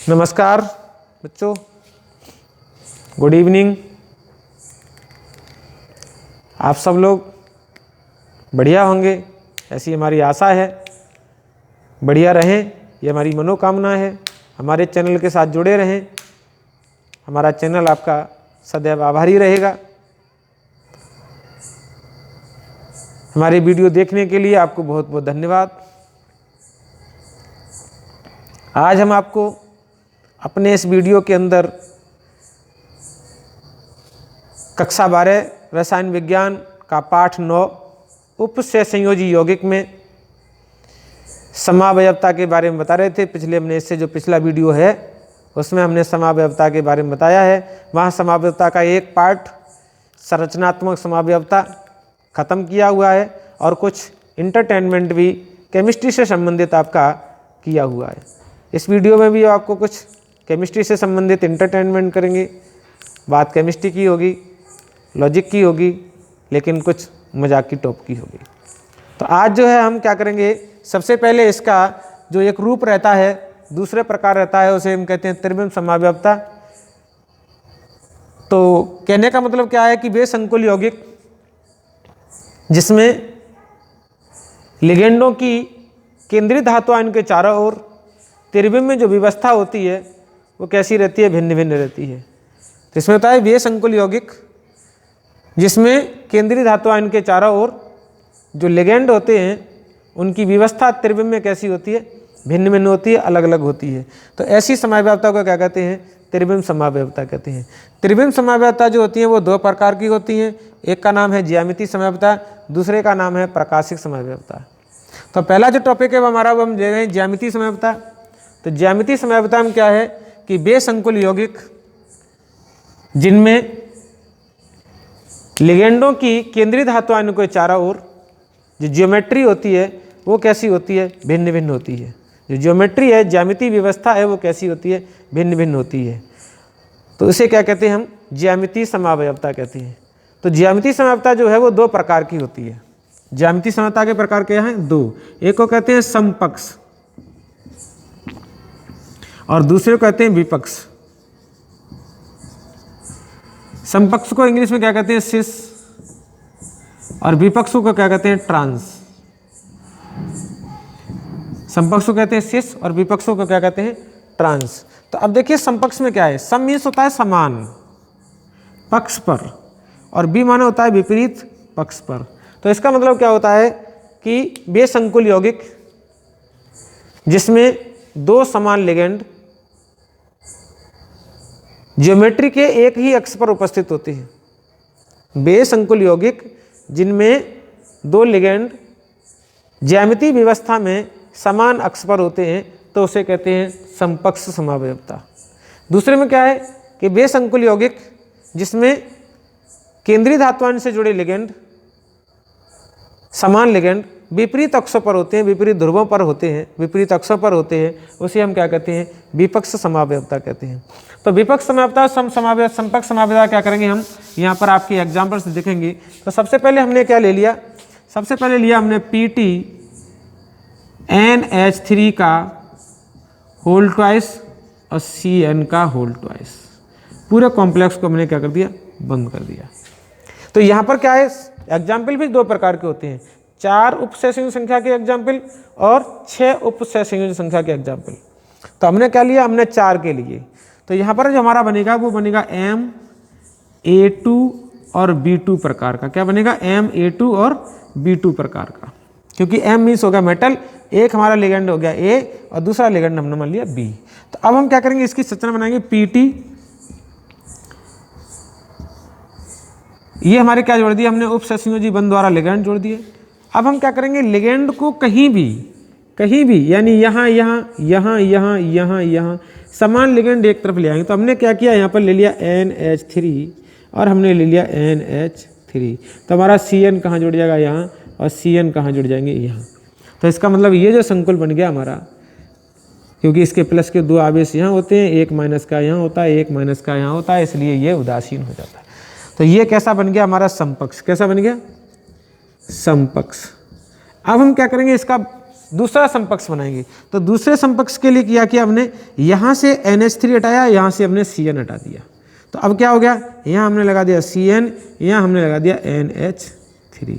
नमस्कार बच्चों, good evening. आप सब लोग बढ़िया होंगे ऐसी हमारी आशा है। बढ़िया रहें ये हमारी मनोकामना है। हमारे चैनल के साथ जुड़े रहें, हमारा चैनल आपका सदैव आभारी रहेगा। हमारी वीडियो देखने के लिए आपको बहुत बहुत धन्यवाद। आज हम आपको अपने इस वीडियो के अंदर कक्षा 12 रसायन विज्ञान का पाठ 9 उपसय संयोजी यौगिक में समावयवता के बारे में बता रहे थे। पिछले हमने इससे जो पिछला वीडियो है उसमें हमने समावयवता के बारे में बताया है। वहाँ समावयवता का एक पार्ट संरचनात्मक समावयवता ख़त्म किया हुआ है और कुछ इंटरटेनमेंट भी केमिस्ट्री से संबंधित आपका किया हुआ है। इस वीडियो में भी आपको कुछ केमिस्ट्री से संबंधित इंटरटेनमेंट करेंगे। बात केमिस्ट्री की होगी, लॉजिक की होगी, लेकिन कुछ मजाक की टॉप की होगी। तो आज जो है हम क्या करेंगे, सबसे पहले इसका जो एक रूप रहता है, दूसरे प्रकार रहता है, उसे हम कहते हैं त्रिविम समावयवता। तो कहने का मतलब क्या है कि वे संकुल यौगिक जिसमें लिगेंडों की केंद्रीय धातु आयन के चारों ओर त्रिविम में जो व्यवस्था होती है वो कैसी रहती है, भिन्न भिन्न रहती है। तो इसमें होता है वे संकुल यौगिक जिसमें केंद्रीय धातु आयन के चारों ओर जो लिगेंड होते हैं उनकी व्यवस्था त्रिविम में कैसी होती है, भिन्न भिन्न होती है, अलग अलग होती है। तो ऐसी समावयवता को क्या कहते हैं, त्रिविम समावयवता कहते हैं। त्रिविम समावयवता जो होती है वो दो प्रकार की होती हैं। एक का नाम है ज्यामितीय समावयवता, दूसरे का नाम है प्राकाशिक समावयवता। तो पहला जो टॉपिक है वो हमारा वो हम ले रहे हैं ज्यामितीय समावयवता। तो ज्यामितीय समावयवता में क्या है कि वे संकुल यौगिक जिनमें लिगेंडों की केंद्रीय धातु आयनों के चारों ओर जो ज्योमेट्री होती है वो कैसी होती है, भिन्न भिन्न होती है। जो ज्योमेट्री है, ज्यामितीय व्यवस्था है, वो कैसी होती है, भिन्न भिन्न होती है। तो इसे क्या कहते हैं हम, ज्यामितीय समावयवता कहते हैं। तो ज्यामितीय समावयवता जो है वो दो प्रकार की होती है। ज्यामितीय समावयवता के प्रकार क्या हैं, दो। एक को कहते हैं समपक्ष और दूसरे को कहते हैं विपक्ष। समपक्ष को इंग्लिश में क्या कहते हैं, सिस, और विपक्ष को क्या कहते हैं, ट्रांस। समपक्ष को कहते हैं सिस और विपक्ष को क्या कहते हैं, ट्रांस। तो अब देखिए समपक्ष में क्या है, सम मीन्स होता है समान पक्ष पर और बी माना होता है विपरीत पक्ष पर। तो इसका मतलब क्या होता है कि वे संकुल यौगिक जिसमें दो समान लिगेंड ज्योमेट्री के एक ही अक्ष पर उपस्थित होते हैं। वे संकुल यौगिक जिनमें दो लिगेंड ज्यामितीय व्यवस्था में समान अक्ष पर होते हैं तो उसे कहते हैं समपक्ष समावयवता। दूसरे में क्या है कि वे संकुल यौगिक जिसमें केंद्रीय धातु आयन से जुड़े लिगेंड समान लिगेंड विपरीत अक्षों पर होते हैं, विपरीत ध्रुवों पर होते हैं, विपरीत अक्षों पर होते हैं, उसे हम क्या कहते हैं, विपक्ष समावयवता कहते हैं। तो विपक्ष समावयवता, समपक्ष समावयवता क्या करेंगे हम, यहाँ पर आपके एग्जाम्पल्स दिखेंगे। तो सबसे पहले हमने क्या ले लिया, सबसे पहले लिया हमने PTNH3 का होल ट्वाइस और CN का होल ट्वाइस। पूरे कॉम्प्लेक्स को हमने क्या कर दिया, बंद कर दिया। तो यहाँ पर क्या है, एग्जाम्पल भी दो प्रकार के होते हैं, 4 उपसय संयोजन संख्या के एग्जाम्पल और 6 उपसय संयोजन संख्या के एग्जाम्पल। तो हमने क्या लिया, हमने 4 के लिए। तो यहाँ पर जो हमारा बनेगा वो बनेगा MA2 और B2 प्रकार का। क्या बनेगा, MA2 और B2 प्रकार का, क्योंकि M मीन्स होगा मेटल, एक हमारा लिगेंड हो गया A और दूसरा लिगेंड हमने मान लिया B। तो अब हम क्या करेंगे, इसकी संरचना बनाएंगे PT। ये हमारे क्या जोड़ दिए हमने, उपसय संयोजी बंध द्वारा लिगेंड जोड़ दिए। अब हम क्या करेंगे, लिगेंड को कहीं भी यानी यहाँ यहाँ यहाँ यहाँ यहाँ यहाँ समान लिगेंड एक तरफ ले आएंगे। तो हमने क्या किया, यहाँ पर ले लिया NH3 और हमने ले लिया NH3। तो हमारा CN कहाँ जुड़ जाएगा, यहाँ, और CN कहाँ जुड़ जाएंगे, यहाँ। तो इसका मतलब ये जो संकुल बन गया हमारा, क्योंकि इसके प्लस के 2 आवेश यहाँ होते हैं, एक माइनस का यहाँ होता है, एक माइनस का यहाँ होता है, इसलिए ये उदासीन हो जाता है। तो ये कैसा बन गया हमारा समपक्ष, कैसा बन गया समपक्ष। अब हम क्या करेंगे, इसका दूसरा समपक्ष बनाएंगे। तो दूसरे समपक्ष के लिए क्या किया हमने, यहाँ से NH3 हटाया, यहाँ से हमने Cn हटा दिया। तो अब क्या हो गया, यहाँ हमने लगा दिया Cn, यहाँ हमने लगा दिया NH3।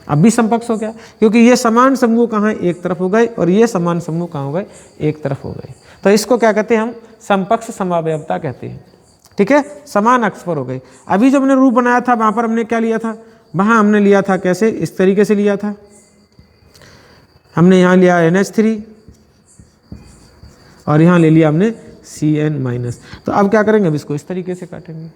अब भी समपक्ष हो गया, क्योंकि ये समान समूह कहाँ एक तरफ हो गए और ये समान समूह कहाँ हो गए, एक तरफ हो गए। तो इसको क्या कहते हैं हम, समपक्ष समावयवता कहते हैं। ठीक है, समान अक्ष पर हो गए। अभी जब हमने रूप बनाया था वहाँ पर हमने क्या लिया था, वहाँ हमने लिया था कैसे, इस तरीके से लिया था, हमने यहाँ लिया NH3 और यहाँ ले लिया हमने Cn-। तो अब क्या करेंगे, अब इसको इस तरीके से काटेंगे।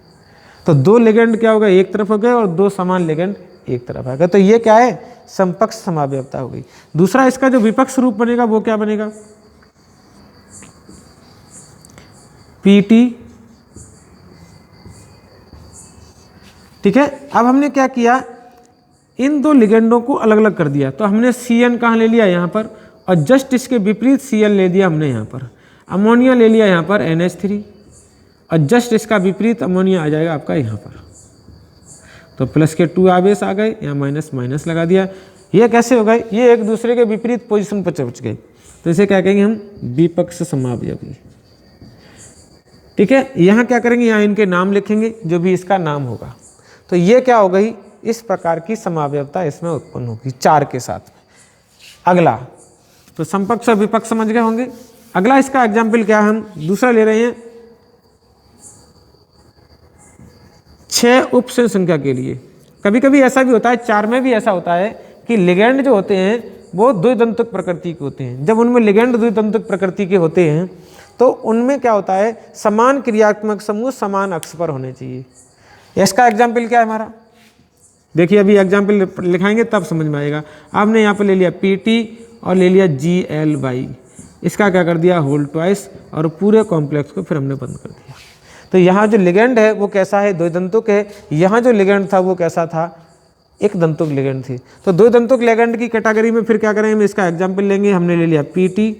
तो दो लिगेंड क्या हो गए, एक तरफ हो गए और दो समान लिगेंड एक तरफ आ गए। तो ये क्या है, समपक्ष समावयवता हो गई। दूसरा इसका जो विपक्ष रूप बनेगा वो क्या बनेगा, PT। ठीक है, अब हमने क्या किया, इन दो लिगेंडों को अलग अलग कर दिया। तो हमने Cn कहाँ ले लिया, यहाँ पर, और जस्ट इसके विपरीत Cl ले दिया हमने यहाँ पर। अमोनिया ले लिया यहाँ पर NH3 और जस्ट इसका विपरीत अमोनिया आ जाएगा आपका यहाँ पर। तो प्लस के 2 आवेश आ गए, यहाँ माइनस माइनस लगा दिया। ये कैसे हो गए, ये एक दूसरे के विपरीत पोजीशन पर पहुँच गए। तो इसे क्या कहेंगे हम, विपक्ष समावयवी। ठीक है, यहाँ क्या करेंगे, यहाँ इनके नाम लिखेंगे, जो भी इसका नाम होगा। तो ये क्या हो गई, इस प्रकार की समावयवता इसमें उत्पन्न होगी 4 के साथ में। अगला, तो समपक्ष और विपक्ष समझ गए होंगे। अगला इसका एग्जाम्पल क्या है, हम दूसरा ले रहे हैं 6 उपसम संख्या के लिए। कभी कभी ऐसा भी होता है, 4 में भी ऐसा होता है कि लिगेंड जो होते हैं वो द्विदंतुक प्रकृति के होते हैं। जब उनमें लिगेंड द्विदंतुक प्रकृति के होते हैं तो उनमें क्या होता है, समान क्रियात्मक समूह समान अक्ष पर होने चाहिए। इसका एग्जाम्पल क्या है हमारा, देखिए अभी एग्जाम्पल लिखाएंगे तब समझ में आएगा। आपने यहाँ पर ले लिया PT और ले लिया Gl/, इसका क्या कर दिया, होल ट्वाइस, और पूरे कॉम्प्लेक्स को फिर हमने बंद कर दिया। तो यहाँ जो लिगेंड है वो कैसा है, द्विदंतुक है। यहाँ जो लिगेंड था वो कैसा था, एक दंतुक लिगेंड थी। तो द्विदंतुक लिगेंड की कैटेगरी में फिर क्या करेंगे, इसका एग्जाम्पल लेंगे। हमने ले लिया PT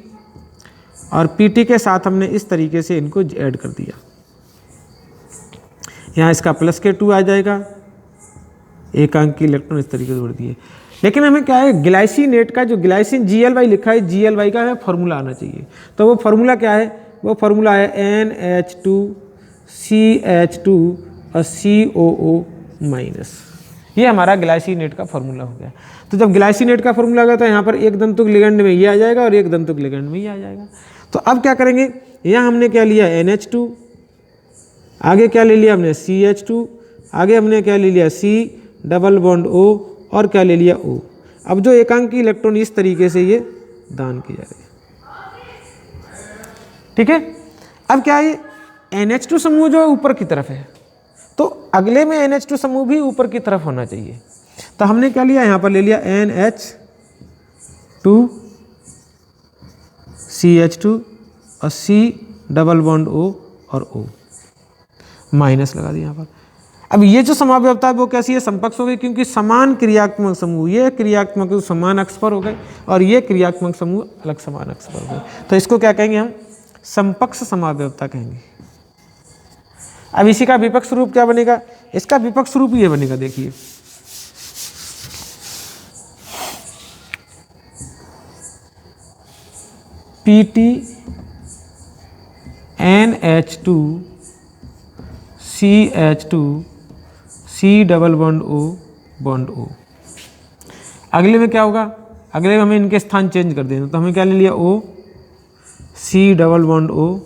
और PT के साथ हमने इस तरीके से इनको ऐड कर दिया। यहाँ इसका प्लस के 2 आ जाएगा, एक अंक की इलेक्ट्रॉन इस तरीके से जोड़ दिए। लेकिन हमें क्या है, ग्लाइसिनेट का जो ग्लाइसिन Gl/, लिखा है Gl/, का हमें फॉर्मूला आना चाहिए। तो वो फॉर्मूला क्या है, वो फॉर्मूला है NH2CH2 और COO-। ये हमारा ग्लाइसिनेट का फॉर्मूला हो गया। तो जब ग्लाइसिनेट का फॉर्मूला गया तो यहाँ पर एक दंतुक लिगेंड में ये आ जाएगा और एक दंतुक लिगेंड में ये आ जाएगा। तो अब क्या करेंगे, यहाँ हमने क्या लिया NH2, आगे क्या ले लिया हमने CH2, आगे हमने क्या ले लिया C∼O और क्या ले लिया O। अब जो एकांकी इलेक्ट्रॉन इस तरीके से ये दान किया जा रहे हैं। ठीक है, अब क्या है, NH2 समूह जो है ऊपर की तरफ है, तो अगले में NH2 समूह भी ऊपर की तरफ होना चाहिए। तो हमने क्या लिया, यहाँ पर ले लिया NH2 CH2 और C∼O और O, माइनस लगा दिया यहाँ पर। अब ये जो समावयवता है वो कैसी है, समपक्ष हो गई, क्योंकि समान क्रियात्मक समूह, ये क्रियात्मक समान अक्ष पर हो गए और ये क्रियात्मक समूह अलग समान अक्ष पर हो गए। तो इसको क्या कहेंगे हम, समपक्ष समावयवता कहेंगे। अब इसी का विपक्ष रूप क्या बनेगा, इसका विपक्ष रूप ये बनेगा, देखिए PT NH2 CH2 C∼O। अगले में क्या होगा, अगले में हमें इनके स्थान चेंज कर देना। तो हमें क्या ले लिया O C∼O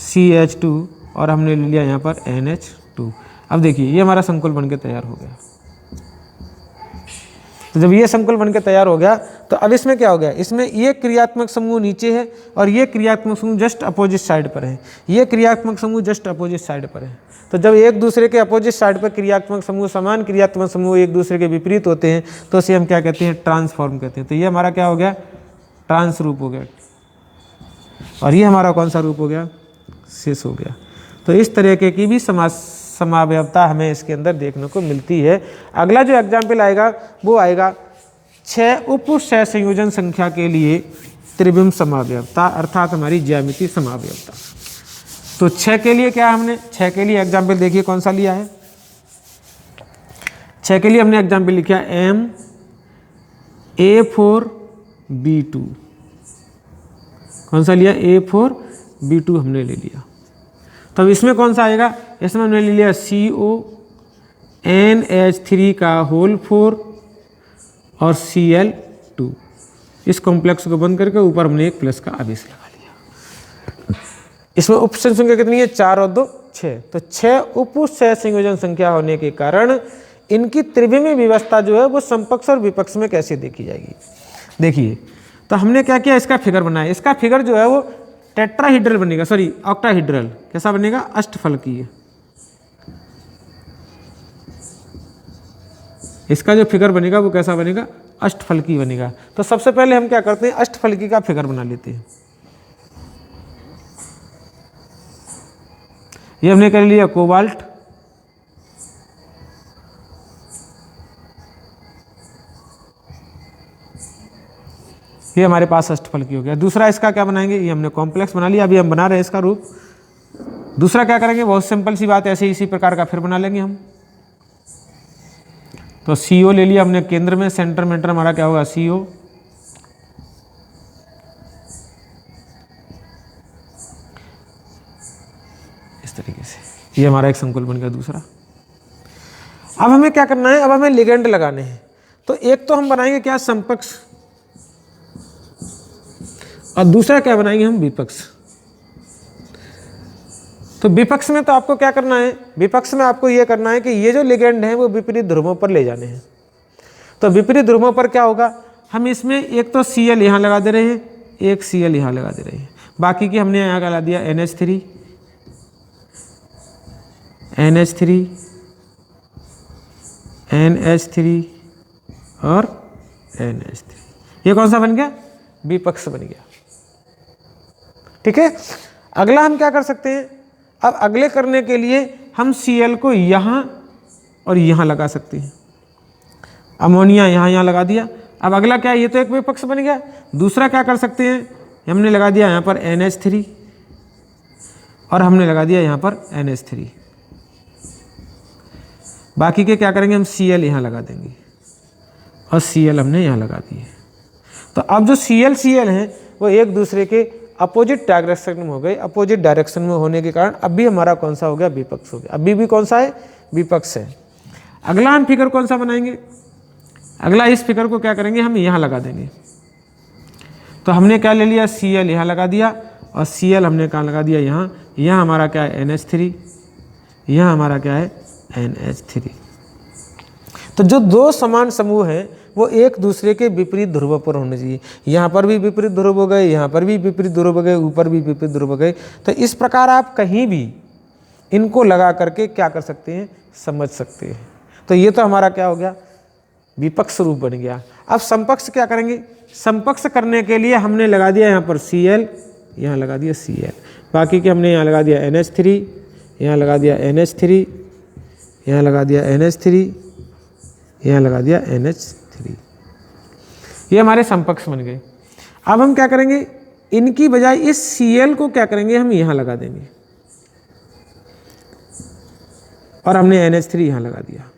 CH2 और हमने ले लिया यहाँ पर NH2। अब देखिए ये हमारा संकुल बनके तैयार हो गया। तो जब ये संकुल बनके तैयार हो गया तो अब इसमें क्या हो गया, इसमें ये क्रियात्मक समूह नीचे है और ये क्रियात्मक समूह जस्ट अपोजिट साइड पर है। ये क्रियात्मक समूह जस्ट अपोजिट साइड पर है। तो जब एक दूसरे के अपोजिट साइड पर क्रियात्मक समूह, समान क्रियात्मक समूह एक दूसरे के विपरीत होते हैं तो इसे हम क्या कहते हैं, ट्रांसफॉर्म कहते हैं। तो ये हमारा क्या हो गया, ट्रांस रूप हो गया। और ये हमारा कौन सा रूप हो गया, सिस हो गया। तो इस तरीके की भी समावयवता हमें इसके अंदर देखने को मिलती है। अगला जो एग्जाम्पल आएगा वो आएगा 6 उप सहसंयोजन संख्या के लिए त्रिविम समावयवता, अर्थात हमारी ज्यामितीय समावयवता। तो 6 के लिए क्या, हमने 6 के लिए एग्जाम्पल देखिए कौन सा लिया है, 6 के लिए हमने एग्जाम्पल लिखा MA4B2, कौन सा लिया, A4B2 हमने ले लिया। तो अब इसमें कौन सा आएगा, इसमें हमने ले लिया CONH3 का होल 4 और Cl2। इस कॉम्प्लेक्स को बंद करके ऊपर हमने एक प्लस का आवेश लगा लिया। इसमें उप संख्या कितनी है, 4 और 2 6। तो 6 उप सहसंयोजन संख्या होने के कारण इनकी त्रिविमीय व्यवस्था जो है वो समपक्ष और विपक्ष में कैसे देखी जाएगी। देखिए, तो हमने क्या किया, इसका फिगर बनाया। इसका फिगर जो है वो टेट्राहीड्रल बनेगा, सॉरी ऑक्टाहीड्रल। कैसा बनेगा, अष्टफलकीय। इसका जो फिगर बनेगा वो कैसा बनेगा, अष्टफलकी बनेगा। तो सबसे पहले हम क्या करते हैं, अष्टफलकी का फिगर बना लेते हैं। ये हमने कर लिया कोबाल्ट, ये हमारे पास अष्टफलकी हो गया। दूसरा इसका क्या बनाएंगे, ये हमने कॉम्प्लेक्स बना लिया, अभी हम बना रहे हैं इसका रूप। दूसरा क्या करेंगे, बहुत सिंपल सी बात है, ऐसे इसी प्रकार का फिर बना लेंगे हम। तो CO ले लिया हमने केंद्र में, सेंटर मीटर हमारा क्या होगा, CO। इस तरीके से ये हमारा एक संकुल बन गया दूसरा। अब हमें क्या करना है, अब हमें लिगेंड लगाने हैं। तो एक तो हम बनाएंगे क्या, समपक्ष, और दूसरा क्या बनाएंगे हम, विपक्ष। तो विपक्ष में तो आपको क्या करना है, विपक्ष में आपको ये करना है कि ये जो लिगेंड हैं वो विपरीत ध्रुवों पर ले जाने हैं। तो विपरीत ध्रुवों पर क्या होगा, हम इसमें एक तो Cl यहाँ लगा दे रहे हैं, एक Cl यहाँ लगा दे रहे हैं, बाकी की हमने यहाँ लगा दिया NH3 और NH3। ये कौन सा बन गया, विपक्ष बन गया। ठीक है, अगला हम क्या कर सकते हैं, अब अगले करने के लिए हम Cl को यहाँ और यहाँ लगा सकते हैं। अमोनिया यहाँ लगा दिया। अब अगला क्या है, ये तो एक विपक्ष बन गया। दूसरा क्या कर सकते हैं, हमने लगा दिया यहाँ पर NH3 और हमने लगा दिया यहाँ पर NH3। बाकी के क्या करेंगे, हम Cl यहाँ लगा देंगे और Cl हमने यहाँ लगा दिए। तो अब जो Cl हैं वो एक दूसरे के अपोजिट डायरेक्शन में हो गए। अपोजिट डायरेक्शन में होने के कारण अब भी हमारा कौन सा हो गया, विपक्ष हो गया। अभी भी कौन सा है, विपक्ष है। अगला हम फिगर कौन सा बनाएंगे, अगला इस फिगर को क्या करेंगे, हम यहाँ लगा देंगे। तो हमने क्या ले लिया, Cl यहाँ लगा दिया और Cl हमने कहाँ लगा दिया, यहाँ। यहाँ हमारा क्या है, NH3, यहाँ हमारा क्या है, NH3। तो जो दो समान समूह हैं वो एक दूसरे के विपरीत ध्रुव पर होने चाहिए। यहाँ पर भी विपरीत ध्रुव हो गए, यहाँ पर भी विपरीत ध्रुव हो गए, ऊपर भी विपरीत ध्रुव हो गए। तो इस प्रकार आप कहीं भी इनको लगा करके क्या कर सकते हैं, समझ सकते हैं। तो ये तो हमारा क्या हो गया, विपक्ष रूप बन गया। अब समपक्ष क्या करेंगे, समपक्ष करने के लिए हमने लगा दिया यहाँ पर Cl, यहाँ लगा दिया Cl, बाकी के हमने यहाँ लगा दिया NH3, यहाँ लगा दिया NH3, यहाँ लगा दिया NH3, यहाँ लगा दिया NH3। ये हमारे समपक्ष बन गए। अब हम क्या करेंगे, इनकी बजाय इस Cl को क्या करेंगे, हम यहाँ लगा देंगे और हमने NH3 यहाँ लगा दिया।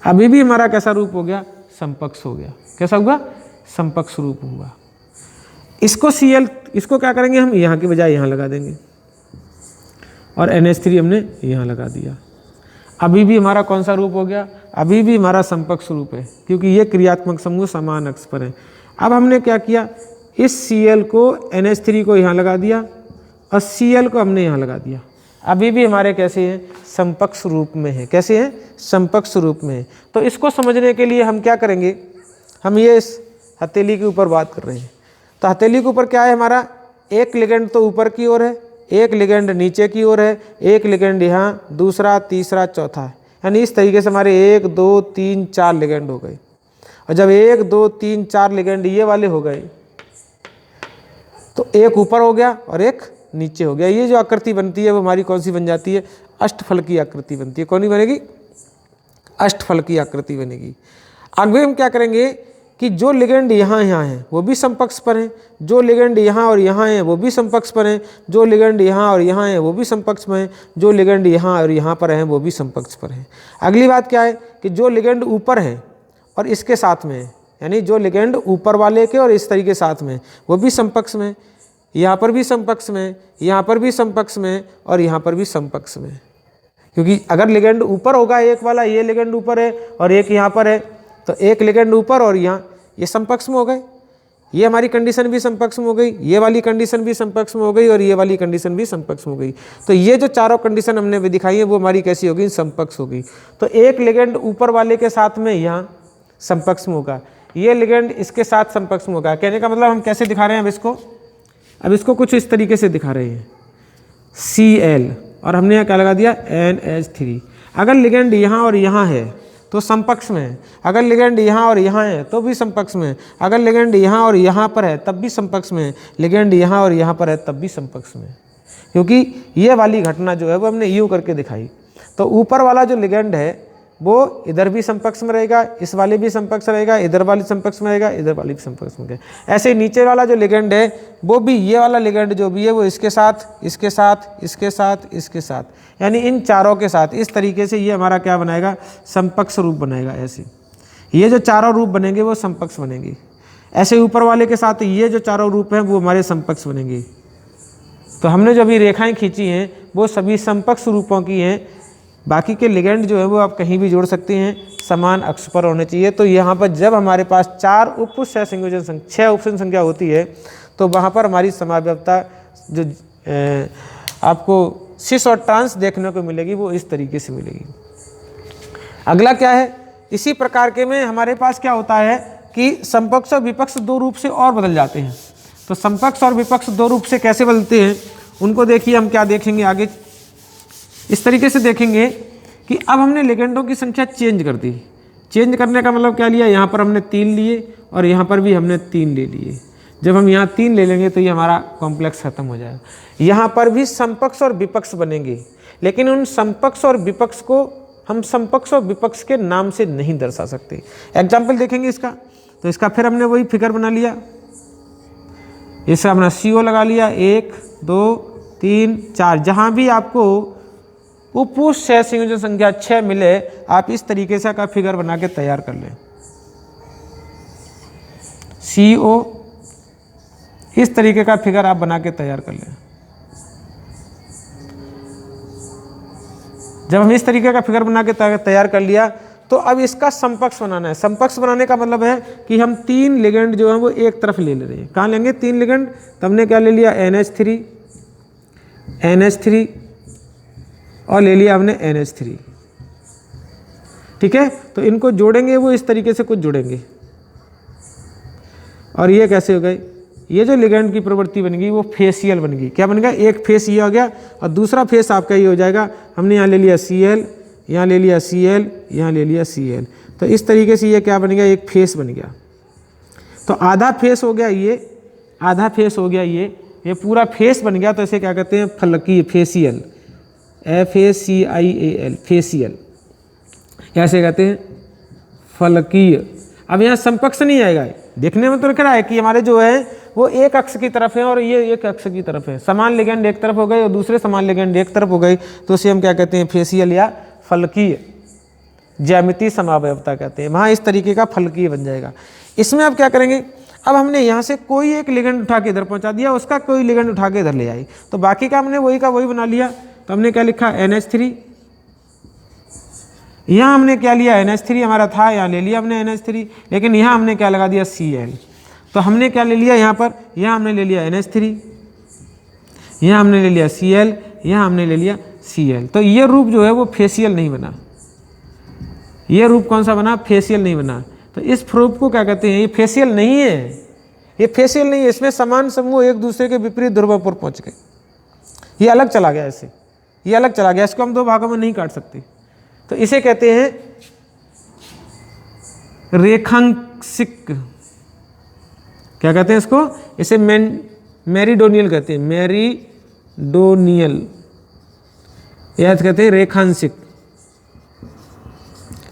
अभी भी हमारा कैसा रूप हो गया, समपक्ष हो गया। कैसा हुआ, समपक्ष रूप हुआ। इसको Cl, इसको क्या करेंगे, हम यहाँ की बजाय यहाँ लगा देंगे और NH3 हमने यहाँ लगा दिया। अभी भी हमारा कौन सा रूप हो गया, अभी भी हमारा समपक्ष रूप है, क्योंकि ये क्रियात्मक समूह समान अक्ष पर है। अब हमने क्या किया, इस Cl को, NH3 को यहाँ लगा दिया और Cl को हमने यहाँ लगा दिया। अभी भी हमारे कैसे हैं, समपक्ष रूप में है। कैसे हैं, समपक्ष रूप में है। तो इसको समझने के लिए हम क्या करेंगे, हम ये इस हथेली के ऊपर बात कर रहे हैं। तो हथेली के ऊपर क्या है, हमारा एक लिगेंड तो ऊपर की ओर है, एक लिगेंड नीचे की ओर है, एक लिगेंड यहाँ, दूसरा, तीसरा, चौथा है। यानी इस तरीके से हमारे 1 2 3 4 लिगेंड हो गए। और जब 1 2 3 4 लिगेंड ये वाले हो गए तो एक ऊपर हो गया और एक नीचे हो गया। ये जो आकृति बनती है वो हमारी कौन सी बन जाती है, अष्टफलकी आकृति बनती है। कौन सी बनेगी, अष्टफलकी आकृति बनेगी। आगे हम क्या करेंगे कि जो लिगेंड यहाँ हैं वो भी समपक्ष पर हैं, जो लिगेंड यहाँ और यहाँ हैं वो भी समपक्ष पर हैं, जो लिगेंड यहाँ और यहाँ हैं वो भी समपक्ष में हैं, जो लिगेंड यहाँ और यहाँ पर हैं वो भी समपक्ष पर हैं। अगली बात क्या है कि जो लिगेंड ऊपर हैं और इसके साथ में है, यानी जो लिगेंड ऊपर वाले के और इस तरीके साथ में वो भी समपक्ष में, यहाँ पर भी समपक्ष में, यहाँ पर भी समपक्ष में और यहाँ पर भी समपक्ष में। क्योंकि अगर लिगेंड ऊपर होगा एक वाला, ये लिगेंड ऊपर है और एक यहाँ पर है, तो एक लिगेंड ऊपर और यहाँ ये समपक्ष में हो गए, ये हमारी कंडीशन भी समपक्ष में हो गई, ये वाली कंडीशन भी समपक्ष में हो गई और ये वाली कंडीशन भी समपक्ष में हो गई। तो ये जो चारों कंडीशन हमने भी दिखाई है वो हमारी कैसी होगी, समपक्ष होगी। तो एक लिगेंड ऊपर वाले के साथ में यहाँ समपक्ष में होगा, ये लिगेंड इसके साथ समपक्ष में होगा। कहने का मतलब हम कैसे दिखा रहे हैं अब इसको कुछ इस तरीके से दिखा रहे हैं, Cl और हमने यहाँ क्या लगा दिया, NH3। अगर लिगेंड यहाँ और यहाँ है तो समपक्ष में है, अगर लिगेंड यहाँ और यहाँ है तो भी समपक्ष में है, अगर लिगेंड यहाँ और यहाँ पर है तब भी समपक्ष में है, लिगेंड यहाँ और यहाँ पर है तब भी समपक्ष में है। क्योंकि ये वाली घटना जो है वो हमने यूँ करके दिखाई। तो ऊपर वाला जो लिगेंड है वो इधर भी समपक्ष में रहेगा, इस वाले भी समपक्ष रहेगा, इधर वाली समपक्ष में रहेगा, इधर वाली भी समपक्ष में रहेगा। ऐसे नीचे वाला जो लिगेंड है वो भी, ये वाला लिगेंड जो भी है वो इसके साथ, इसके साथ, इसके साथ, इसके साथ, यानी इन चारों के साथ इस तरीके से ये हमारा क्या बनाएगा, समपक्ष रूप बनाएगा। ऐसे ये जो चारों रूप बनेंगे वो समपक्ष बनेंगे। ऐसे ऊपर वाले के साथ ये जो चारों रूप हैं वो हमारे समपक्ष बनेंगे। तो हमने जो अभी रेखाएँ खींची हैं वो सभी समपक्ष रूपों की हैं। बाकी के लिगेंड जो है वो आप कहीं भी जोड़ सकते हैं, समान अक्ष पर होने चाहिए। तो यहाँ पर जब हमारे पास 4 उपपुष्प संयोजन 6 उपसन संख्या होती है तो वहाँ पर हमारी समावयवता जो आपको सिस और ट्रांस देखने को मिलेगी वो इस तरीके से मिलेगी। अगला क्या है, इसी प्रकार के में हमारे पास क्या होता है कि समपक्ष और विपक्ष 2 रूप से और बदल जाते हैं। तो समपक्ष और विपक्ष 2 रूप से कैसे बदलते हैं उनको देखिए, हम क्या देखेंगे आगे। इस तरीके से देखेंगे कि अब हमने लिगेंडों की संख्या चेंज कर दी। चेंज करने का मतलब क्या लिया, यहाँ पर हमने 3 लिए और यहाँ पर भी हमने 3 ले लिए। जब हम यहाँ 3 ले लेंगे तो ये हमारा कॉम्प्लेक्स खत्म हो जाएगा। यहाँ पर भी समपक्ष और विपक्ष बनेंगे, लेकिन उन समपक्ष और विपक्ष को हम समपक्ष और विपक्ष के नाम से नहीं दर्शा सकते। एग्जाम्पल देखेंगे इसका, तो इसका फिर हमने वही फिगर बना लिया, इसका अपना CO लगा लिया, 1 2 3 4। जहाँ भी आपको उपपुष्प संयोजन संख्या 6 मिले आप इस तरीके से का फिगर बना के तैयार कर लें। CO इस तरीके का फिगर आप बना के तैयार कर लें। जब हम इस तरीके का फिगर बना के तैयार कर लिया तो अब इसका समपक्ष बनाना है। समपक्ष बनाने का मतलब है कि हम 3 लिगेंड जो है वो एक तरफ ले रहे हैं। कहाँ लेंगे 3 लिगेंड, तो हमने क्या ले लिया, NH3 और ले लिया हमने NH3। ठीक है, तो इनको जोड़ेंगे वो इस तरीके से कुछ जुड़ेंगे। और ये कैसे हो गए, ये जो लिगेंड की प्रवृत्ति बन गई वो फेसियल बन गई। क्या बन गया, एक फेस ये हो गया और दूसरा फेस आपका ये हो जाएगा। हमने यहाँ ले लिया Cl, यहाँ ले लिया Cl, यहाँ ले लिया Cl। तो इस तरीके से ये क्या बन गया, एक फेस बन गया। तो आधा फेस हो गया ये, आधा फेस हो गया ये पूरा फेस बन गया। तो इसे क्या कहते हैं, फलकीय, फेसियल, FACIAL, फेसियल, ऐसे कहते हैं फलकीय। अब यहाँ समपक्ष नहीं आएगा, देखने में तो लिख रहा है कि हमारे जो है वो एक अक्ष की तरफ है और ये एक अक्ष की तरफ है। समान लिगेंड एक तरफ हो गए और दूसरे समान लिगेंड एक तरफ हो गए, तो उसे हम क्या कहते हैं, फेसियल या फलकीय ज्यामितीय समावयवता कहते हैं। वहाँ इस तरीके का फलकीय बन जाएगा। इसमें अब क्या करेंगे, अब हमने यहाँ से कोई एक लिगेंड उठा के इधर पहुँचा दिया, उसका कोई लिगेंड उठा के इधर ले आई, तो बाकी का हमने वही का वही बना लिया। तो हमने क्या लिखा, NH3। यहाँ हमने क्या लिया, NH3 हमारा था, यहाँ ले लिया हमने NH3, लेकिन यहाँ हमने क्या लगा दिया, Cl। तो हमने क्या ले लिया यहाँ पर, यहाँ हमने ले लिया NH3, यहाँ हमने ले लिया Cl, यहाँ हमने ले लिया Cl। तो ये रूप जो है वो फेसियल नहीं बना। ये रूप कौन सा बना, फेसियल नहीं बना। तो इस रूप को क्या कहते हैं, ये फेसियल नहीं है, ये फेसियल नहीं है। इसमें समान समूह एक दूसरे के विपरीत ध्रुवों पर पहुँच गए, ये अलग चला गया, ऐसे ये अलग चला गया। इसको हम 2 भागों में नहीं काट सकते। तो इसे कहते हैं रेखांशिक, क्या कहते हैं इसको, इसे मेरिडोनियल कहते हैं, मेरिडोनियल, या कहते हैं रेखांशिक,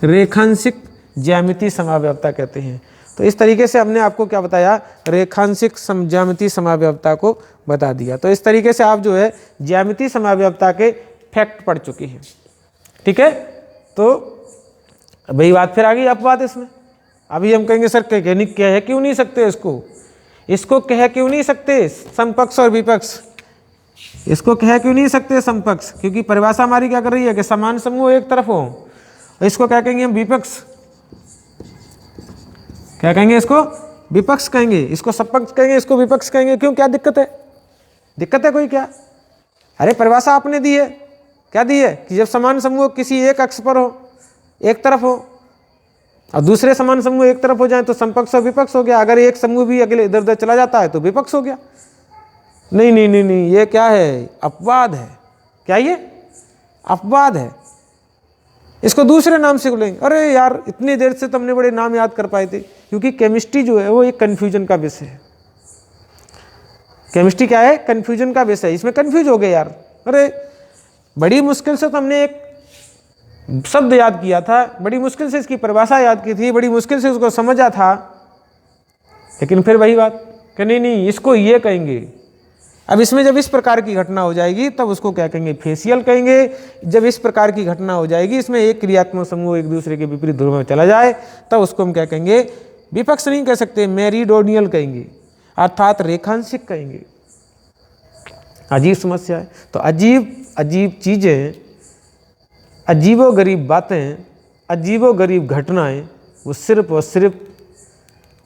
रेखांशिक ज्यामितीय समावयवता कहते हैं। तो इस तरीके से हमने आपको क्या बताया, रेखांशिक ज्यामितीय समावयवता को बता दिया। तो इस तरीके से आप जो है ज्यामितीय समावयवता के फैक्ट पढ़ चुके हैं। ठीक है, तो वही बात फिर आ गई अपवाद इसमें। अभी हम कहेंगे सर कह क्यों नहीं सकते इसको कह क्यों नहीं सकते समपक्ष और विपक्ष, इसको कह क्यों नहीं सकते समपक्ष, क्योंकि परिभाषा हमारी क्या कर रही है कि समान समूह एक तरफ हो। इसको क्या कहेंगे हम, विपक्ष। क्या कहेंगे, इसको विपक्ष कहेंगे, इसको समपक्ष कहेंगे, इसको विपक्ष कहेंगे। क्यों, क्या दिक्कत है, दिक्कत है कोई क्या? अरे परिभाषा आपने दी है, क्या दी है कि जब समान समूह किसी एक अक्ष पर हो, एक तरफ हो, और दूसरे समान समूह एक तरफ हो जाए तो समपक्ष और विपक्ष हो गया। अगर एक समूह भी अगले इधर उधर चला जाता है तो विपक्ष हो गया। नहीं नहीं नहीं नहीं, ये क्या है, अपवाद है। क्या ये अपवाद है, इसको दूसरे नाम से बोलेंगे। अरे यार इतनी देर से तुमने बड़े नाम याद कर पाए थे, क्योंकि केमिस्ट्री जो है वो एक कन्फ्यूजन का विषय है। केमिस्ट्री क्या है, कन्फ्यूजन का विषय है। इसमें कन्फ्यूज हो गए यार। अरे बड़ी मुश्किल से तुमने एक शब्द याद किया था, बड़ी मुश्किल से इसकी परिभाषा याद की थी, बड़ी मुश्किल से उसको समझा था, लेकिन फिर वही बात कि नहीं नहीं इसको ये कहेंगे। अब इसमें जब इस प्रकार की घटना हो जाएगी तब उसको क्या कहेंगे, फेसियल कहेंगे। जब इस प्रकार की घटना हो जाएगी, इसमें एक क्रियात्मक समूह एक दूसरे के विपरीत ध्रुव में चला जाए, तब उसको हम क्या कहेंगे, विपक्ष नहीं कह सकते, मेरिडोनियल कहेंगे, अर्थात रेखांशिक कहेंगे। अजीब समस्या है। तो अजीब अजीब चीज़ें, अजीबो गरीब बातें, अजीबो गरीब घटनाएं वो सिर्फ और सिर्फ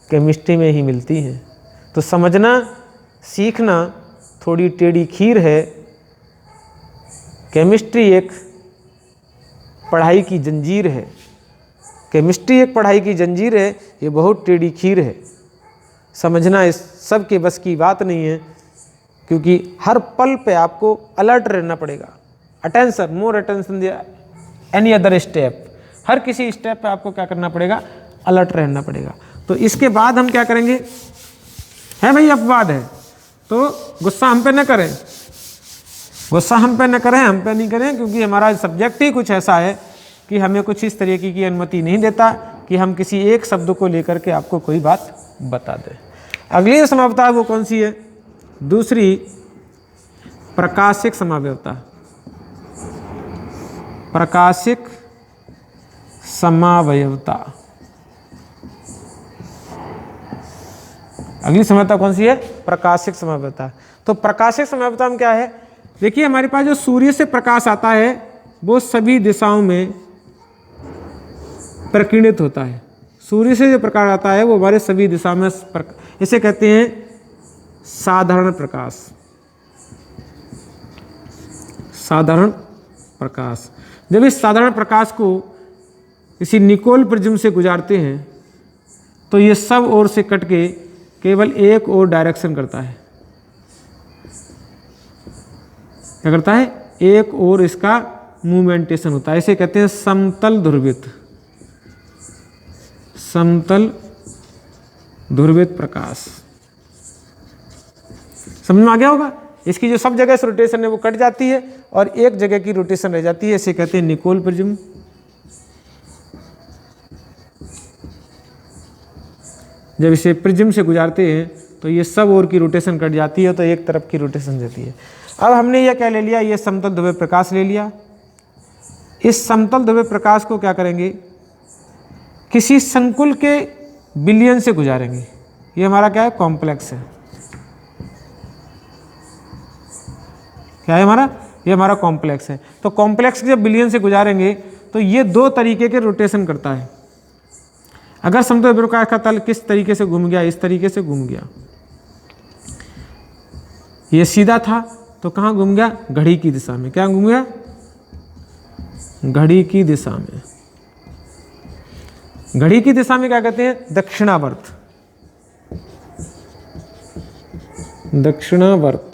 केमिस्ट्री में ही मिलती हैं। तो समझना सीखना थोड़ी टेढ़ी खीर है। केमिस्ट्री एक पढ़ाई की जंजीर है, केमिस्ट्री एक पढ़ाई की जंजीर है, ये बहुत टेढ़ी खीर है। समझना इस सब के बस की बात नहीं है, क्योंकि हर पल पे आपको अलर्ट रहना पड़ेगा। अटेंशन, मोर अटेंशन दिया एनी अदर स्टेप, हर किसी स्टेप पे आपको क्या करना पड़ेगा, अलर्ट रहना पड़ेगा। तो इसके बाद हम क्या करेंगे, है भाई अपवाद है, तो गुस्सा हम पे न करें, गुस्सा हम पे न करें, हम पे नहीं करें, क्योंकि हमारा सब्जेक्ट ही कुछ ऐसा है कि हमें कुछ इस तरीके की अनुमति नहीं देता कि हम किसी एक शब्द को लेकर के आपको कोई बात बता दें। अगली समावयवता वो कौन सी है, दूसरी प्रकाशिक समावयवता। प्रकाशिक समावयवता, अगली समावयवता कौन सी है, प्रकाशिक समावयवता। तो प्रकाशिक समावयवता में क्या है, देखिए हमारे पास जो सूर्य से प्रकाश आता है वो सभी दिशाओं में प्रकीर्णित होता है। सूर्य से जो प्रकाश आता है वो हमारे सभी दिशा में, इसे कहते हैं साधारण प्रकाश। साधारण प्रकाश। जब इस साधारण प्रकाश को किसी निकोल प्रिज्म से गुजारते हैं तो ये सब ओर से कट के केवल एक और डायरेक्शन करता है। क्या करता है, एक और इसका मूवमेंटेशन होता है। इसे कहते हैं समतल ध्रुवित, समतल ध्रुवित प्रकाश। समझ में आ गया होगा। इसकी जो सब जगह से रोटेशन है वो कट जाती है और एक जगह की रोटेशन रह जाती है, इसे कहते हैं निकोल प्रिज्म। जब इसे प्रिज्म से गुजारते हैं तो ये सब ओर की रोटेशन कट जाती है, तो एक तरफ की रोटेशन रहती है। अब हमने यह क्या ले लिया, ये समतल ध्रुवीय प्रकाश ले लिया। इस समतल ध्रुवीय प्रकाश को क्या करेंगे, किसी संकुल के विलयन से गुजारेंगे। ये हमारा क्या है, कॉम्प्लेक्स है। क्या है हमारा, ये हमारा कॉम्प्लेक्स है। तो कॉम्प्लेक्स जब विलयन से गुजारेंगे तो ये दो तरीके के रोटेशन करता है। अगर समतल प्रकाश का तल किस तरीके से घूम गया, इस तरीके से घूम गया, ये सीधा था तो कहाँ घूम गया, घड़ी की दिशा में। क्या घूम गया, घड़ी की दिशा में। घड़ी की दिशा में क्या कहते हैं, दक्षिणावर्त। दक्षिणावर्त।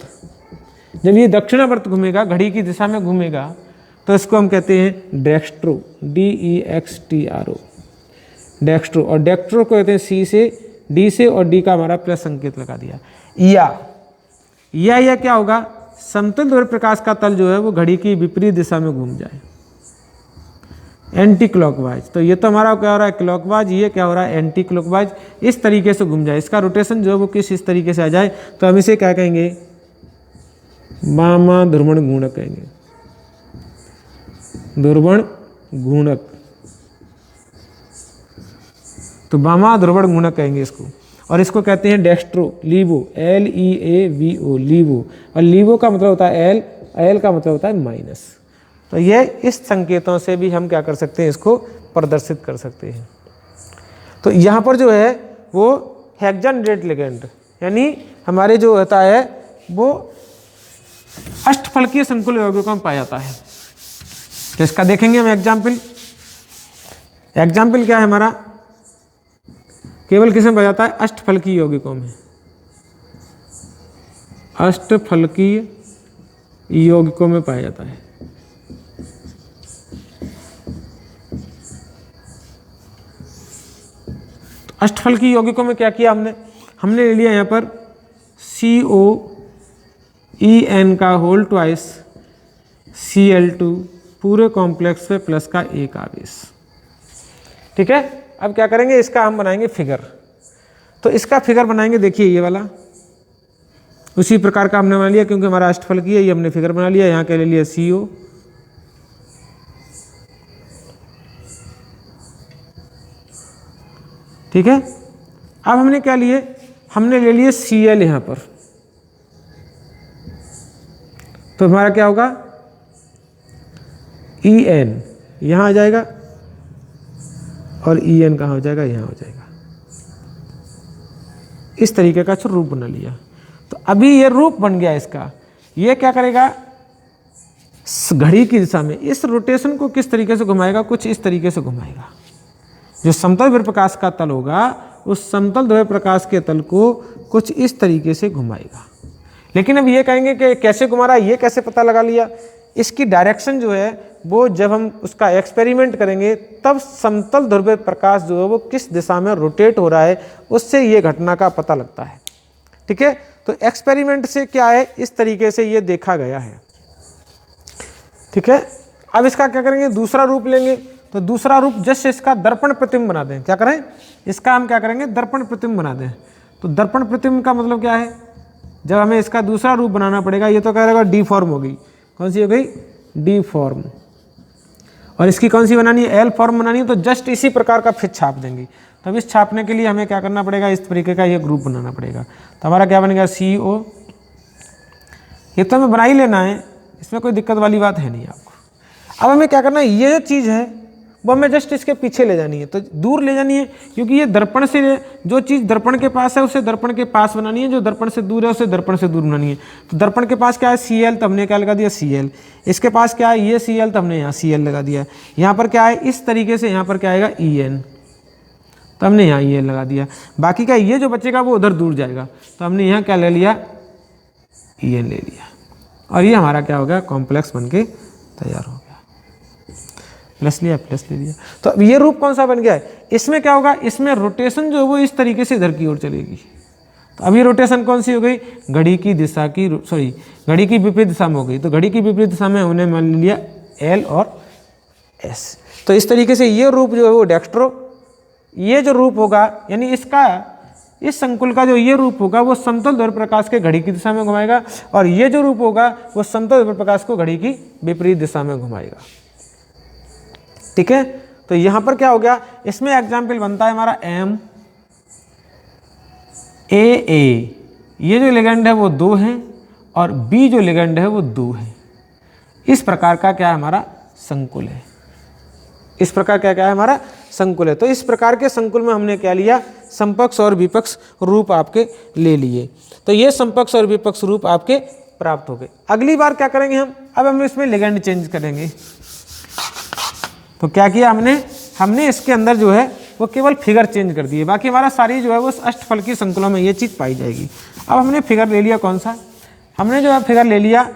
जब ये दक्षिणावर्त घूमेगा, घड़ी की दिशा में घूमेगा, तो इसको हम कहते हैं डेक्स्ट्रो, DEXTRO, डेक्स्ट्रो। और डेक्स्ट्रो को कहते हैं C से, D से, और D का हमारा प्लस संकेत लगा दिया। या क्या होगा, समतल ध्रुवीय प्रकाश का तल जो है वो घड़ी की विपरीत दिशा में घूम जाए। Anti clockwise. तो ये तो हमारा क्या हो रहा है क्लॉकवाइज, ये क्या हो रहा है एंटी क्लॉकवाइज। इस तरीके से घूम जाए, इसका रोटेशन जो है वो किस इस तरीके से आ जाए तो हम इसे क्या कहेंगे, वामा ध्रुवण गुणक कहेंगे, ध्रुवण गुणक। तो वामा ध्रुवण गुणक कहेंगे इसको। और इसको कहते हैं डेक्स्ट्रो लीवो, LEAVO लीवो। और लीवो का मतलब होता है एल, एल का मतलब होता है माइनस। तो ये इस संकेतों से भी हम क्या कर सकते हैं, इसको प्रदर्शित कर सकते हैं। तो यहाँ पर जो है वो हेक्साडेंट लिगेंड, यानी हमारे जो होता है वो अष्टफलकीय संकुल यौगिकों में पाया जाता है। तो इसका देखेंगे हम एग्जाम्पल। एग्जाम्पल क्या है हमारा, केवल किसमें पाया जाता है, अष्टफलकीय यौगिकों में, अष्टफलकीय यौगिकों में पाया जाता है। अष्टफलकीय यौगिकों में क्या किया हमने ले लिया यहाँ पर COEN का होल ट्वाइस Cl2 पूरे कॉम्प्लेक्स पे प्लस का एक आवेश। ठीक है, अब क्या करेंगे, इसका हम बनाएंगे फिगर। तो इसका फिगर बनाएंगे, देखिए ये वाला उसी प्रकार का हमने बना लिया, क्योंकि हमारा अष्टफलकीय है, ये हमने फिगर बना लिया। यहाँ क्या ले लिया CO, ठीक है। अब हमने क्या लिए, हमने ले लिए Cl यहाँ पर। तो हमारा क्या होगा, En यहाँ आ जाएगा और En कहाँ हो जाएगा, यहाँ हो जाएगा। इस तरीके का रूप बना लिया। तो अभी ये रूप बन गया इसका, ये क्या करेगा, घड़ी की दिशा में इस रोटेशन को किस तरीके से घुमाएगा, कुछ इस तरीके से घुमाएगा। जो समतल ध्रुव प्रकाश का तल होगा उस समतल ध्रुव प्रकाश के तल को कुछ इस तरीके से घुमाएगा। लेकिन अब ये कहेंगे कि कैसे घुमा रहा है, ये कैसे पता लगा लिया। इसकी डायरेक्शन जो है वो जब हम उसका एक्सपेरिमेंट करेंगे तब समतल ध्रुव प्रकाश जो है वो किस दिशा में रोटेट हो रहा है उससे ये घटना का पता लगता है। ठीक है, तो एक्सपेरिमेंट से क्या है, इस तरीके से ये देखा गया है। ठीक है, अब इसका क्या करेंगे, दूसरा रूप लेंगे। तो दूसरा रूप जस्ट इसका दर्पण प्रतिबिंब बना दें। क्या करें, इसका हम क्या करेंगे, दर्पण प्रतिबिंब बना दें। तो दर्पण प्रतिबिंब का मतलब क्या है, जब हमें इसका दूसरा रूप बनाना पड़ेगा, ये तो कह रहेगा डी फॉर्म होगी, कौन सी हो गई, डी फॉर्म। और इसकी कौन सी बनानी है, एल फॉर्म बनानी है। तो जस्ट इसी प्रकार का फिर छाप देंगे। तो अब इस छापने के लिए हमें क्या करना पड़ेगा, इस तरीके का ये ग्रुप बनाना पड़ेगा। तो हमारा क्या बनेगा, CO। ये तो हमें बना ही लेना है, इसमें कोई दिक्कत वाली बात है नहीं आपको। अब हमें क्या करना है, ये जो चीज़ है वो हमें जस्ट इसके पीछे ले जानी है, तो दूर ले जानी है, क्योंकि ये दर्पण से, जो चीज़ दर्पण के पास है उसे दर्पण के पास बनानी है, जो दर्पण से दूर है उसे दर्पण से दूर बनानी है। तो दर्पण के पास क्या है, Cl, तो हमने क्या लगा दिया, Cl। इसके पास क्या है, ये Cl, तो हमने यहाँ Cl लगा दिया। यहाँ पर क्या है, इस तरीके से यहाँ पर क्या आएगा, En, तो हमने यहाँ En लगा दिया। बाकी क्या, ये जो बचेगा वो उधर दूर जाएगा, तो हमने यहाँ क्या ले लिया, En ले लिया। और ये हमारा क्या हो गया, कॉम्प्लेक्स बन के तैयार हो गया। प्लस लिया, प्लस ले लिया। तो अब ये रूप कौन सा बन गया है, इसमें क्या होगा, इसमें रोटेशन जो है वो इस तरीके से इधर की ओर चलेगी। तो अभी रोटेशन कौन सी हो गई, घड़ी की दिशा की, सॉरी घड़ी की विपरीत दिशा में हो गई। तो घड़ी की विपरीत दिशा में हमने मान लिया L और S। तो इस तरीके से ये रूप जो है वो डेक्स्ट्रो, ये जो रूप होगा यानी इसका, इस संकुल का जो ये रूप होगा वो समतल ध्रुव प्रकाश के घड़ी की दिशा में घुमाएगा, और ये जो रूप होगा वो समतल ध्रुव प्रकाश को घड़ी की विपरीत दिशा में घुमाएगा। ठीक है, तो यहां पर क्या हो गया, इसमें एग्जाम्पल बनता है हमारा MAA। ये जो लिगेंड है वो 2 है और B जो लिगेंड है वो 2 है। इस प्रकार का क्या है, हमारा संकुल है। इस प्रकार क्या क्या है, हमारा संकुल है। तो इस प्रकार के संकुल में हमने क्या लिया, समपक्ष और विपक्ष रूप आपके ले लिए। तो ये समपक्ष और विपक्ष रूप आपके प्राप्त हो गए। अगली बार क्या करेंगे अब हम इसमें लिगेंड चेंज करेंगे। तो क्या किया हमने इसके अंदर जो है वो केवल फिगर चेंज कर दिए, बाकी हमारा सारी जो है वो अष्टफलकीय संकुलों में ये चीज़ पाई जाएगी। अब हमने फिगर ले लिया, कौन सा, हमने जो है फिगर ले लिया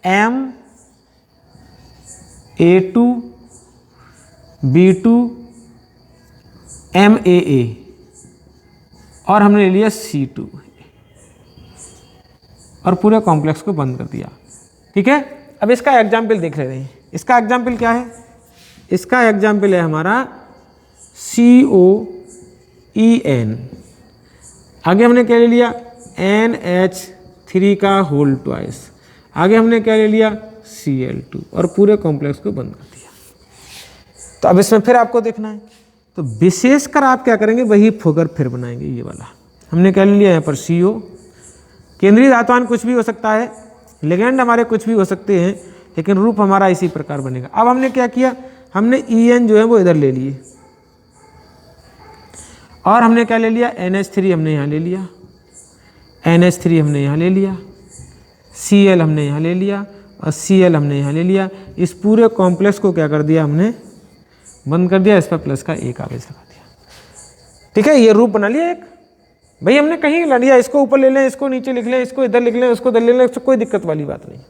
MA2 B2 MAA और हमने ले लिया C2 और पूरे कॉम्प्लेक्स को बंद कर दिया। ठीक है, अब इसका एग्जाम्पल देख लेते हैं। इसका एग्जाम्पल क्या है, इसका एग्जाम्पल है हमारा COEN। आगे हमने क्या ले लिया, NH3 का होल ट्वाइस। आगे हमने क्या ले लिया, Cl2 और पूरे कॉम्प्लेक्स को बंद कर दिया। तो अब इसमें फिर आपको देखना है, तो विशेषकर आप क्या करेंगे, वही फिगर फिर बनाएंगे। ये वाला हमने क्या ले लिया यहाँ पर CO। केंद्रीय धातुआन कुछ भी हो सकता है, लिगेंड हमारे कुछ भी हो सकते हैं, लेकिन रूप हमारा इसी प्रकार बनेगा। अब हमने क्या किया, हमने EN जो है वो इधर ले लिए और हमने क्या ले लिया, NH3 हमने यहाँ ले लिया, NH3 हमने यहाँ ले लिया, Cl हमने यहाँ ले लिया और Cl हमने यहाँ ले लिया। इस पूरे कॉम्प्लेक्स को क्या कर दिया हमने, बंद कर दिया। इस पर प्लस का एक आवेश लगा दिया। ठीक है, ये रूप बना लिया एक। भाई हमने कहीं ला लिया, इसको ऊपर ले लें, इसको नीचे लिख लें, इसको इधर लिख लें, उसको इधर ले लें, इसको कोई दिक्कत वाली बात नहीं।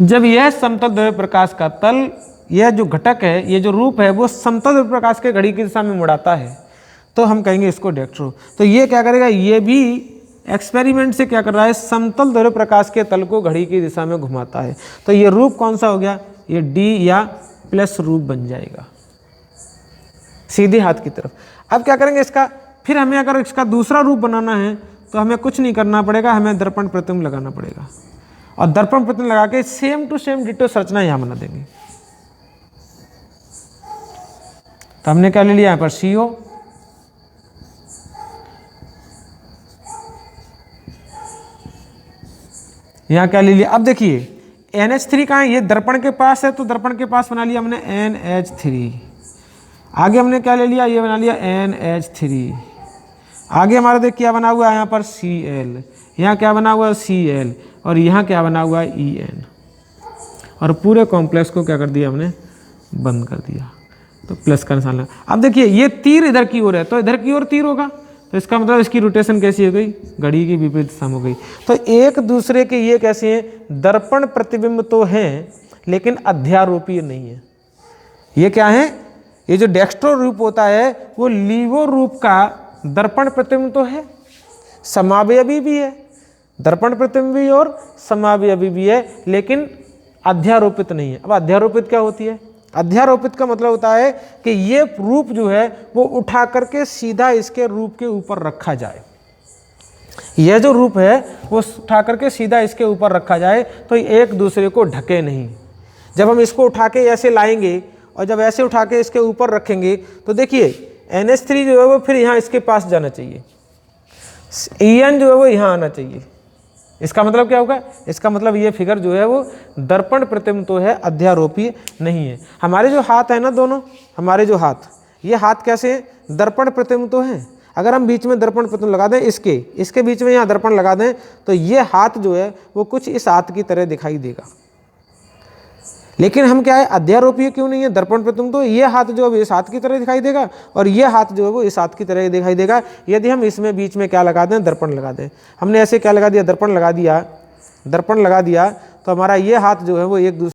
जब यह समतल द्रव्य प्रकाश का तल, यह जो घटक है, ये जो रूप है, वो समतल द्रव्य प्रकाश के घड़ी की दिशा में मुड़ाता है, तो हम कहेंगे इसको डेक्ट्रो। तो ये क्या करेगा, ये भी एक्सपेरिमेंट से क्या कर रहा है, समतल द्रव्य प्रकाश के तल को घड़ी की दिशा में घुमाता है। तो ये रूप कौन सा हो गया, ये D या प्लस रूप बन जाएगा सीधे हाथ की तरफ। अब क्या करेंगे इसका, फिर हमें अगर इसका दूसरा रूप बनाना है तो हमें कुछ नहीं करना पड़ेगा, हमें दर्पण प्रतिबिंब लगाना पड़ेगा और दर्पण प्रतिबिंब लगा के सेम टू सेम डिटो संरचना यहाँ बना देंगे। तो हमने क्या ले लिया यहाँ पर CO, यहाँ क्या ले लिया। अब देखिए NH3 कहाँ है, ये दर्पण के पास है, तो दर्पण के पास बना लिया हमने NH3। आगे हमने क्या ले लिया, ये बना लिया NH3। आगे हमारा देख क्या बना हुआ है यहाँ पर Cl, यहाँ क्या बना हुआ है Cl और यहाँ क्या बना हुआ है En। और पूरे कॉम्प्लेक्स को क्या कर दिया हमने, बंद कर दिया। तो प्लस का निशान लगा। अब देखिए ये तीर इधर की ओर है, तो इधर की ओर तीर होगा, तो इसका मतलब इसकी रोटेशन कैसी हो गई, घड़ी की विपरीत दिशा में हो गई। तो एक दूसरे के ये कैसे हैं, दर्पण प्रतिबिंब तो हैं लेकिन अध्यारोपीय नहीं है। ये क्या है, ये जो डेक्स्ट्रो रूप होता है वो लीवो रूप का दर्पण प्रतिबिंब तो है, समावयवी भी है, दर्पण प्रतिबिंब भी और समावयवी भी है, लेकिन अध्यारोपित नहीं है। अब अध्यारोपित क्या होती है, अध्यारोपित का मतलब होता है कि ये रूप जो है वो उठा करके सीधा इसके रूप के ऊपर रखा जाए। यह जो रूप है वो उठा करके सीधा इसके ऊपर रखा जाए, तो एक दूसरे को ढके नहीं। जब हम इसको उठा के ऐसे लाएंगे और जब ऐसे उठा के इसके ऊपर रखेंगे तो देखिए NH3 जो है वो फिर यहाँ इसके पास जाना चाहिए, En जो है वो यहाँ आना चाहिए। इसका मतलब क्या होगा, इसका मतलब ये फिगर जो है वो दर्पण प्रतिबिंब तो है, अध्यारोपीय नहीं है। हमारे जो हाथ है ना दोनों, हमारे जो हाथ, ये हाथ कैसे हैं, दर्पण प्रतिबिंब तो हैं। अगर हम बीच में दर्पण प्रतिबिंब लगा दें, इसके बीच में यहाँ दर्पण लगा दें, तो ये हाथ जो है वो कुछ इस हाथ की तरह दिखाई देगा। लेकिन हम क्या है, अध्यारोपीय क्यों नहीं है, दर्पण प्रतिबिंब तो ये हाथ जो है इस हाथ की तरह दिखाई देगा और ये हाथ जो है वो इस हाथ की तरह दिखाई देगा। यदि हम इसमें बीच में क्या लगा दें, दर्पण लगा दें। हमने ऐसे क्या लगा दिया, दर्पण लगा दिया, दर्पण लगा दिया, तो हमारा ये हाथ जो है वो एक दूसरे